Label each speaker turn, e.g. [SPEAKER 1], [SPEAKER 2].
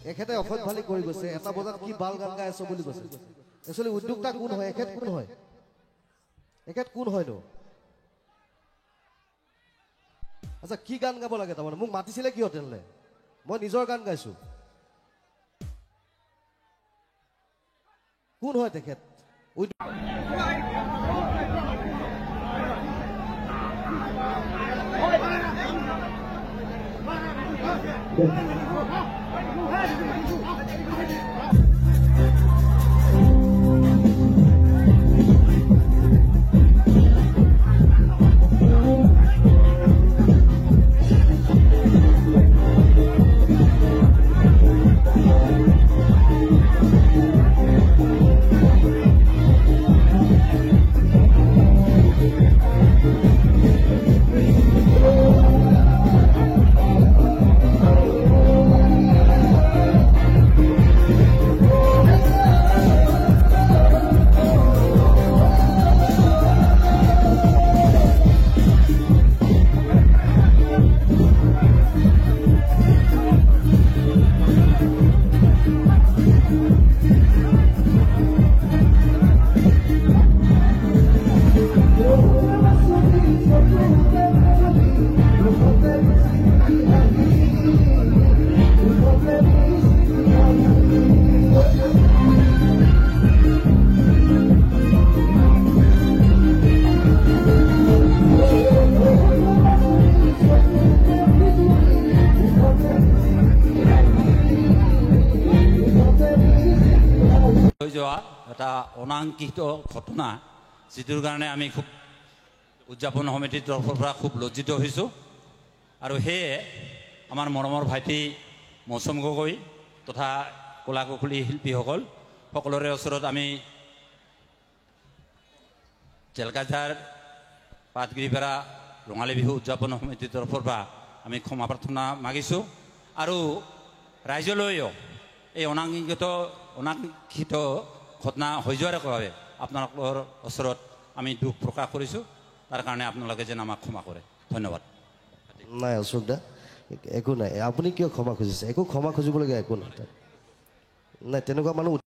[SPEAKER 1] এখেতে অসভ্যালি কৰি গৈছে, এটা বজাত কি বাল গান গাই আছো বুলি কৈছে। একচুৱেলি উদ্যোক্তা কোন হয়, এখেত কোন হয়, এখেত কোন হয়নো? আচ্ছা কি গান গাব লাগে তাৰমানে? মোক মাতিছিলে কিয় তেনেহ'লে? মই নিজৰ গান গাইছো। কোন হয় তেখেত?
[SPEAKER 2] এটা অনাংকিত ঘটনা, যিটোৰ কাৰণে আমি খুব উদযাপন সমিতিৰ তৰফৰ পৰা খুব লজ্জিত হৈছোঁ। আৰু সেয়ে আমাৰ মৰমৰ ভাইটি মৌচুম গগৈ তথা কলা কুশলী শিল্পীসকল সকলোৰে ওচৰত আমি জেলগাজাৰ পাতগিৰিপাৰা ৰঙালী বিহু উদযাপন সমিতিৰ তৰফৰ পৰা আমি ক্ষমা প্ৰাৰ্থনা মাগিছোঁ। আৰু ৰাইজলৈও এই অনাংকিত ঘটনা হৈ যোৱাৰ বাবে আপোনালোকৰ ওচৰত আমি দুখ প্ৰকাশ কৰিছোঁ। তাৰ কাৰণে আপোনালোকে যেন আমাক ক্ষমা কৰে। ধন্যবাদ।
[SPEAKER 1] নাই অশোক দা, একো নাই। আপুনি কিয় ক্ষমা খুজিছে? একো ক্ষমা খুজিবলগীয়া একো নাই। নাই তেনেকুৱা মানুহ